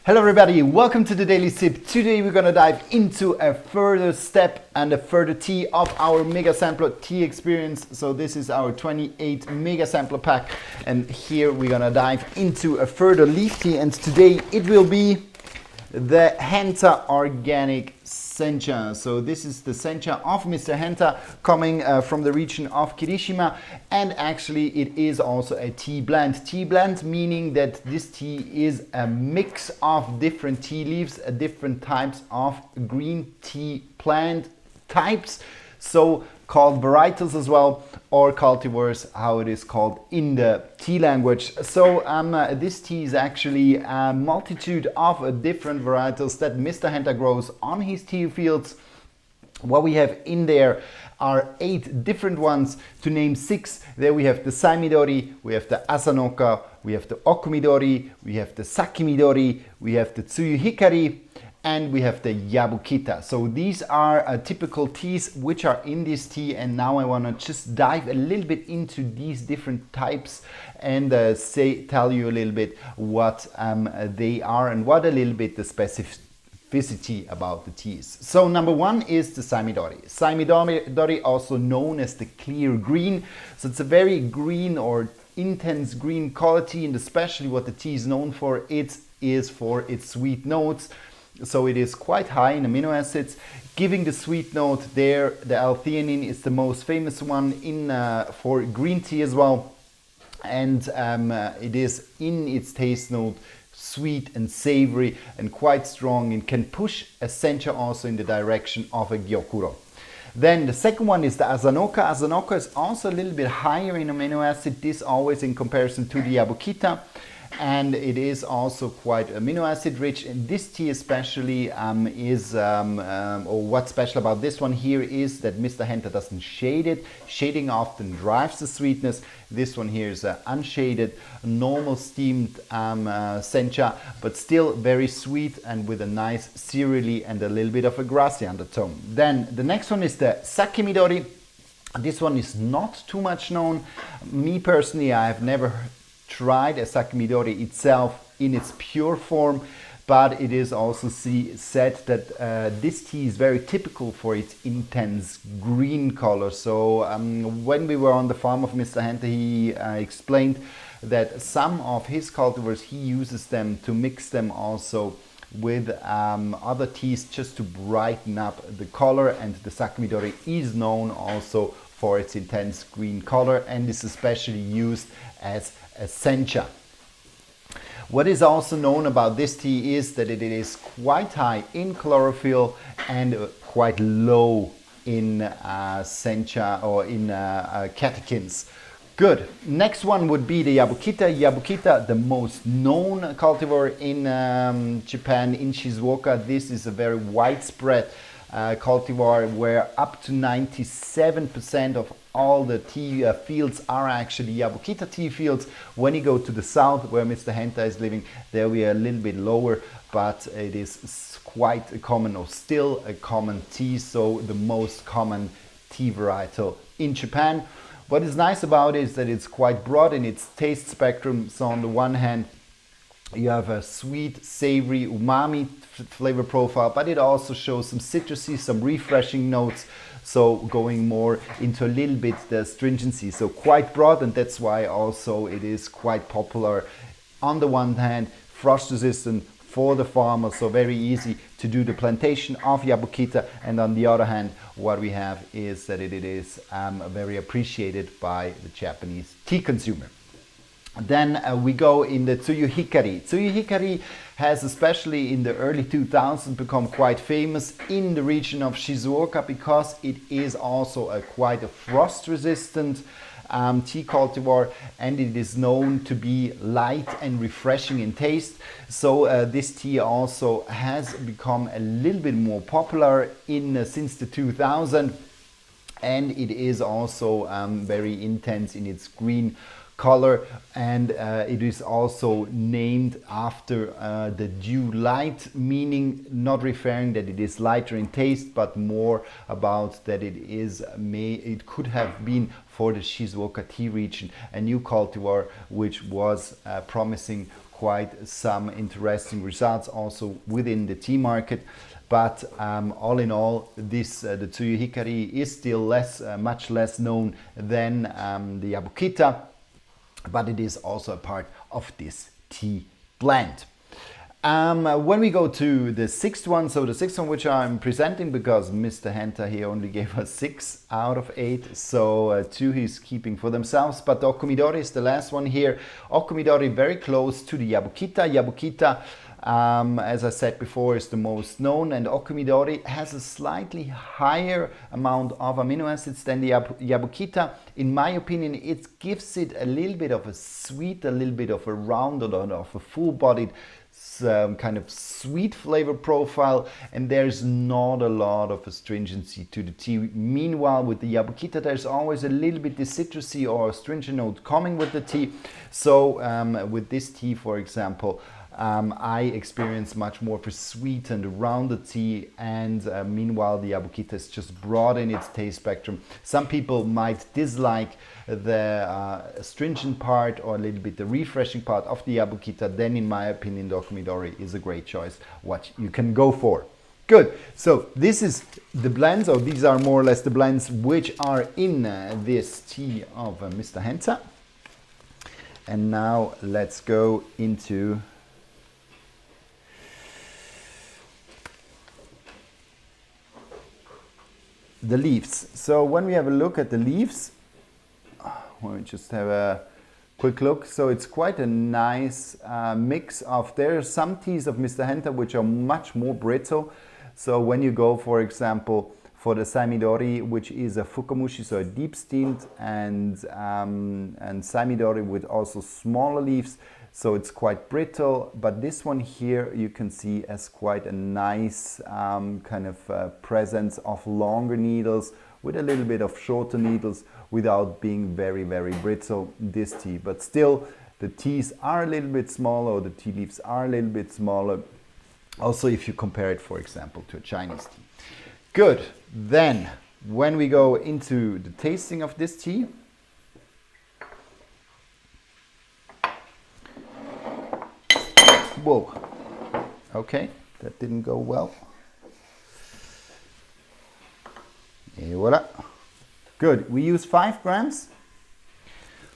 Hello everybody, welcome to the Daily Sip. Today we're gonna dive into a further step and a further tea of our Mega Sampler tea experience. So this is our 28 Mega Sampler pack, and here we're gonna dive into a further leaf tea, and today it will be the Henta Organic Sencha. So this is the Sencha of Mr. Henta, coming from the region of Kirishima, and actually it is also a tea blend. Tea blend meaning that this tea is a mix of different tea leaves, different types of green tea plant types, so called varietals as well, or cultivars, how it is called in the tea language. So this tea is actually a multitude of different varietals that Mr. Henta grows on his tea fields. What we have in there are 8 different ones. To name 6, there we have the Saimidori, we have the Asanoka, we have the Okumidori, we have the Sakimidori, we have the Tsuyu Hikari, and we have the Yabukita. So these are typical teas which are in this tea, and now I want to just dive a little bit into these different types and tell you a little bit what they are and what a little bit the specificity about the teas. So number 1 is the Saimidori. Saimidori, also known as the clear green. So it's a very green or intense green quality, and especially what the tea is known for, it is for its sweet notes. So it is quite high in amino acids, giving the sweet note there. The L-theanine is the most famous one for green tea as well, and it is in its taste note sweet and savory and quite strong, and can push a sencha also in the direction of a gyokuro. Then the second one is the Asanoka. Asanoka is also a little bit higher in amino acid, this always in comparison to the Yabukita. And it is also quite amino acid rich, and this tea especially or what's special about this one here is that Mr. Henta doesn't shade it. Shading often drives the sweetness. This one here is unshaded, normal steamed sencha, but still very sweet and with a nice cereally and a little bit of a grassy undertone. Then the next one is the Sakimidori. This one is not too much known. Me personally, I have never tried a Sakimidori itself in its pure form, but it is also said that this tea is very typical for its intense green color. So when we were on the farm of Mr. Henta, he explained that some of his cultivars, he uses them to mix them also with other teas just to brighten up the color, and the Sakimidori is known also for its intense green color and is especially used as a sencha. What is also known about this tea is that it is quite high in chlorophyll and quite low in sencha or in catechins. Good. Next one would be the Yabukita. Yabukita, the most known cultivar in Japan, in Shizuoka. This is a very widespread cultivar where up to 97% of all the tea fields are actually Yabukita tea fields. When you go to the south, where Mr. Henta is living, there we are a little bit lower, but it is quite a common, or still a common tea, so the most common tea varietal in Japan. What is nice about it is that it's quite broad in its taste spectrum. So on the one hand, you have a sweet, savory, umami flavor profile, but it also shows some citrusy, some refreshing notes. So going more into a little bit the stringency. So quite broad, and that's why also it is quite popular. On the one hand, frost resistant for the farmer, so very easy to do the plantation of Yabukita. And on the other hand, what we have is that it is very appreciated by the Japanese tea consumer. Then we go in the Tsuyu Hikari. Tsuyu Hikari has, especially in the early 2000s, become quite famous in the region of Shizuoka because it is also quite a frost-resistant tea cultivar, and it is known to be light and refreshing in taste. So this tea also has become a little bit more popular since the 2000s, and it is also very intense in its green color, and it is also named after the dew light, meaning not referring that it is lighter in taste, but more about that it could have been for the Shizuoka tea region a new cultivar which was promising quite some interesting results also within the tea market. But all in all, this the Tsuyu Hikari is still much less known than the Yabukita, but it is also a part of this tea blend. When we go to the sixth one, so the sixth one which I'm presenting, because Mr. Henta here only gave us 6 out of 8, so 2 he's keeping for themselves, but the Okumidori is the last one here. Okumidori very close to the Yabukita. Yabukita, as I said before, is the most known, and Okumidori has a slightly higher amount of amino acids than the Yabukita. In my opinion, it gives it a little bit of a sweet, a little bit of a rounded, or of a full-bodied kind of sweet flavor profile, and there's not a lot of astringency to the tea. Meanwhile, with the Yabukita, there's always a little bit the citrusy or astringent note coming with the tea. So with this tea, for example, I experience much more of a sweet and rounded tea, and meanwhile the Yabukita is just broad in its taste spectrum. Some people might dislike the astringent part or a little bit the refreshing part of the Yabukita. Then in my opinion, the Okumidori is a great choice what you can go for. Good, so this is the blends, or these are more or less the blends which are in this tea of Mr. Henta. And now let's go into the leaves. So when we have a look at the leaves, we'll just have a quick look. So it's quite a nice mix of, there are some teas of Mr. Henta which are much more brittle. So when you go, for example, for the Saimidori, which is a Fukamushi, so a deep steamed, and Saimidori with also smaller leaves, so it's quite brittle. But this one here you can see as quite a nice kind of presence of longer needles with a little bit of shorter needles without being very, very brittle, this tea. But still, the teas are a little bit smaller, or the tea leaves are a little bit smaller. Also, if you compare it, for example, to a Chinese tea. Good. Then, when we go into the tasting of this tea, whoa, okay, that didn't go well. Et voila. Good. We use 5 grams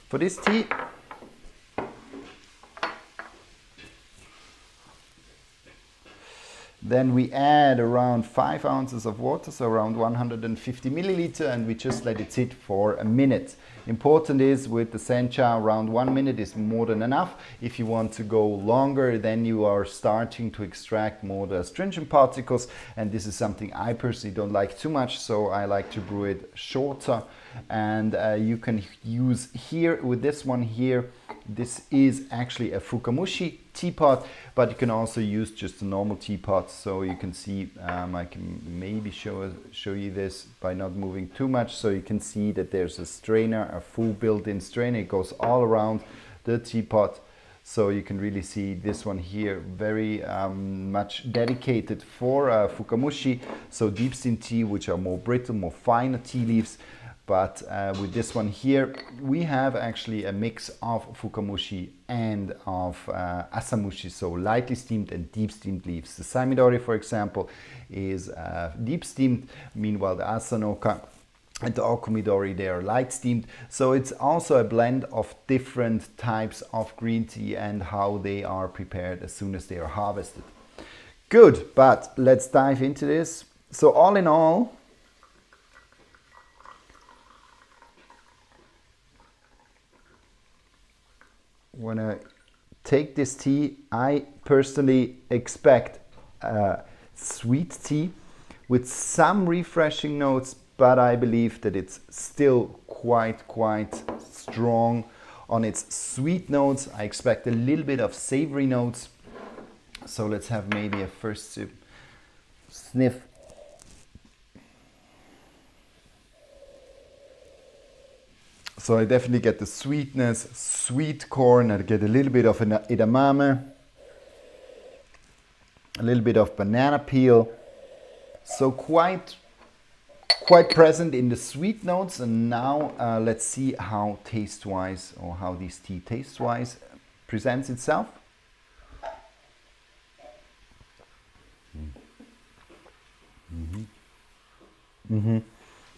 for this tea. Then we add around 5 ounces of water, so around 150 milliliter, and we just let it sit for a minute. Important is with the sencha, around 1 minute is more than enough. If you want to go longer, then you are starting to extract more the astringent particles, and this is something I personally don't like too much, so I like to brew it shorter. And you can use here with this one here, this is actually a Fukamushi teapot, but you can also use just a normal teapot. So you can see, I can maybe show you this by not moving too much. So you can see that there's a strainer, a full built-in strainer. It goes all around the teapot. So you can really see this one here, very much dedicated for Fukamushi. So deep steam tea, which are more brittle, more finer tea leaves. But with this one here, we have actually a mix of Fukamushi and of Asamushi, so lightly steamed and deep steamed leaves. The Saimidori, for example, is deep steamed, meanwhile the Asanoka and the Okumidori, they are light steamed. So it's also a blend of different types of green tea and how they are prepared as soon as they are harvested. Good, but let's dive into this. So all in all, when I take this tea, I personally expect sweet tea with some refreshing notes, but I believe that it's still quite strong on its sweet notes. I expect a little bit of savory notes. So let's have maybe a first sniff. So I definitely get the sweetness, sweet corn, I get a little bit of an edamame, a little bit of banana peel. So quite present in the sweet notes. And now let's see how taste-wise, or how this tea taste-wise presents itself.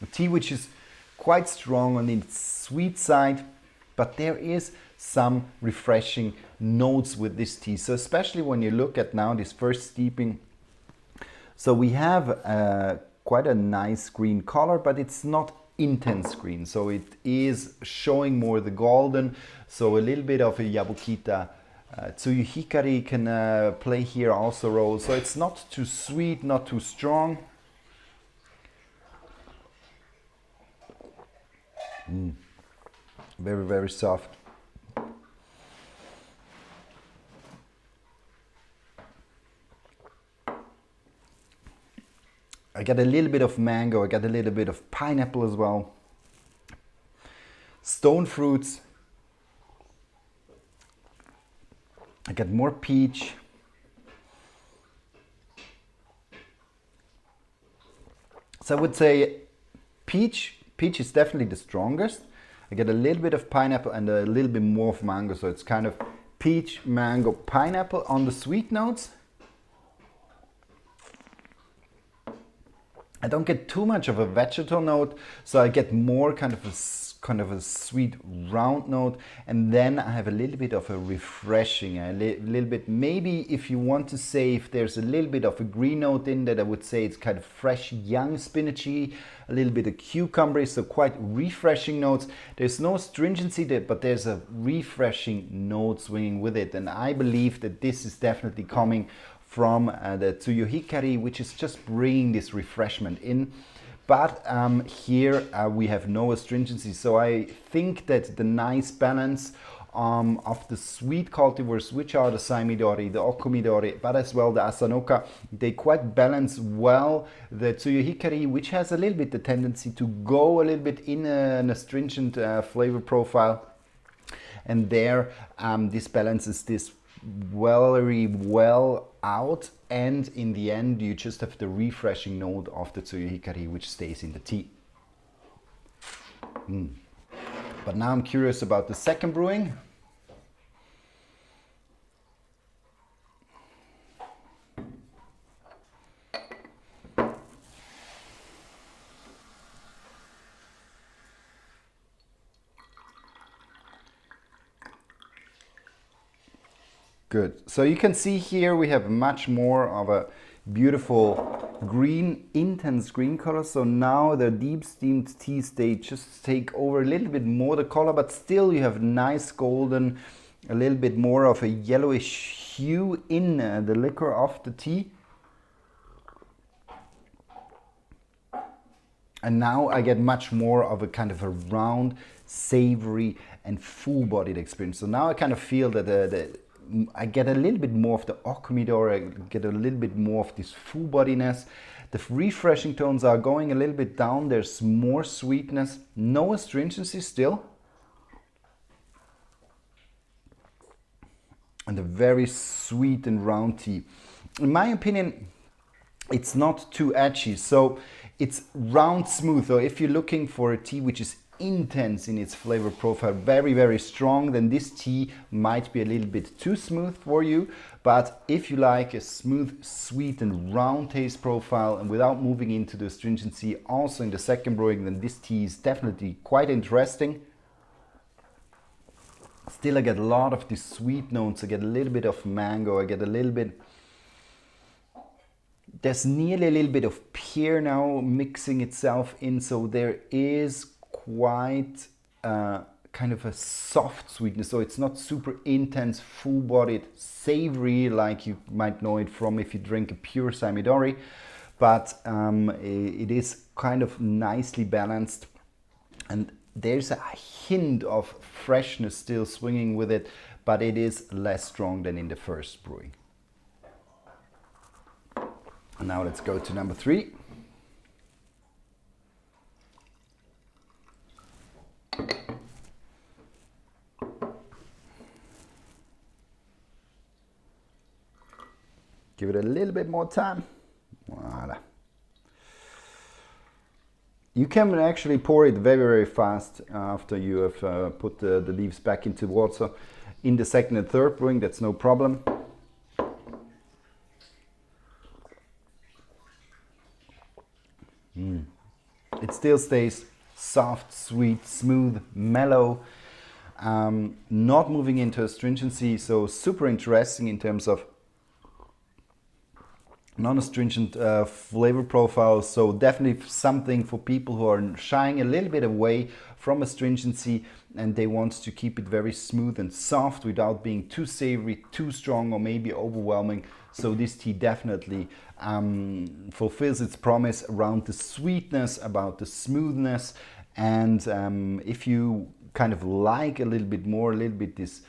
A tea which is quite strong on the sweet side, but there is some refreshing notes with this tea. So especially when you look at now this first steeping, so we have quite a nice green color, but it's not intense green. So it is showing more the golden. So a little bit of a Yabukita Tsuyu Hikari can play here also role. So it's not too sweet, not too strong. Very, very soft. I got a little bit of mango, I got a little bit of pineapple as well. Stone fruits. I got more peach. So I would say peach is definitely the strongest. I get a little bit of pineapple and a little bit more of mango. So it's kind of peach, mango, pineapple on the sweet notes. I don't get too much of a vegetal note, so I get more kind of a sweet round note, and then I have a little bit of a refreshing, a little bit, maybe if you want to say if there's a little bit of a green note in that, I would say it's kind of fresh, young spinachy, a little bit of cucumber, so quite refreshing notes. There's no stringency there, but there's a refreshing note swinging with it, and I believe that this is definitely coming from the Tsuyu Hikari, which is just bringing this refreshment in. But here we have no astringency, so I think that the nice balance of the sweet cultivars, which are the Saimidori, the Okumidori, but as well the Asanoka, they quite balance well the Tsuyu Hikari, which has a little bit the tendency to go a little bit in an astringent flavor profile. And there, this balances this very well out, and in the end you just have the refreshing note of the Tsuyu Hikari which stays in the tea. But now I'm curious about the second brewing. Good. So you can see here we have much more of a beautiful green, intense green color. So now the deep steamed teas, they just take over a little bit more the color, but still you have nice golden, a little bit more of a yellowish hue in the liquor of the tea. And now I get much more of a kind of a round, savory and full-bodied experience. So now I kind of feel that I get a little bit more of the Okumidori, I get a little bit more of this full bodiness. The refreshing tones are going a little bit down, there's more sweetness, no astringency still. And a very sweet and round tea. In my opinion, it's not too edgy, so it's round smooth. So if you're looking for a tea which is intense in its flavor profile, very, very strong, then this tea might be a little bit too smooth for you. But if you like a smooth, sweet and round taste profile and without moving into the astringency also in the second brewing, then this tea is definitely quite interesting. Still I get a lot of these sweet notes, I get a little bit of mango, I get a little bit, there's nearly a little bit of pear now mixing itself in, so there is quite kind of a soft sweetness, so it's not super intense, full-bodied, savory like you might know it from if you drink a pure Saimidori, but it is kind of nicely balanced, and there's a hint of freshness still swinging with it, but it is less strong than in the first brewing. And now let's go to number 3. Give it a little bit more time. Voila. You can actually pour it very, very fast after you have put the leaves back into water. In the second and third brewing, that's no problem. It still stays soft, sweet, smooth, mellow, not moving into astringency, so super interesting in terms of non-astringent flavor profile. So definitely something for people who are shying a little bit away from astringency and they want to keep it very smooth and soft without being too savory, too strong, or maybe overwhelming. So this tea definitely fulfills its promise around the sweetness, about the smoothness, and if you kind of like a little bit this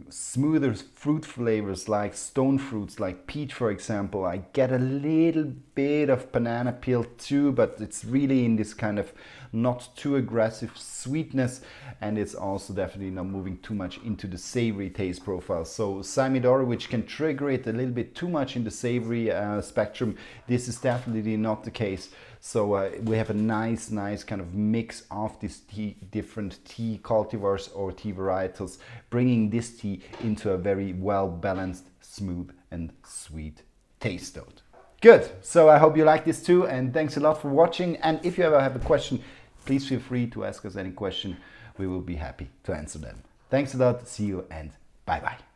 smoother fruit flavors like stone fruits, like peach for example. I get a little bit of banana peel too, but it's really in this kind of not too aggressive sweetness, and it's also definitely not moving too much into the savory taste profile. So Sami-Doro, which can trigger it a little bit too much in the savory spectrum, this is definitely not the case. So we have a nice kind of mix of these different tea cultivars or tea varietals, bringing this tea into a very well balanced, smooth and sweet taste note. Good, so I hope you like this too, and thanks a lot for watching. And if you ever have a question, please feel free to ask us any question. We will be happy to answer them. Thanks a lot, see you and bye bye.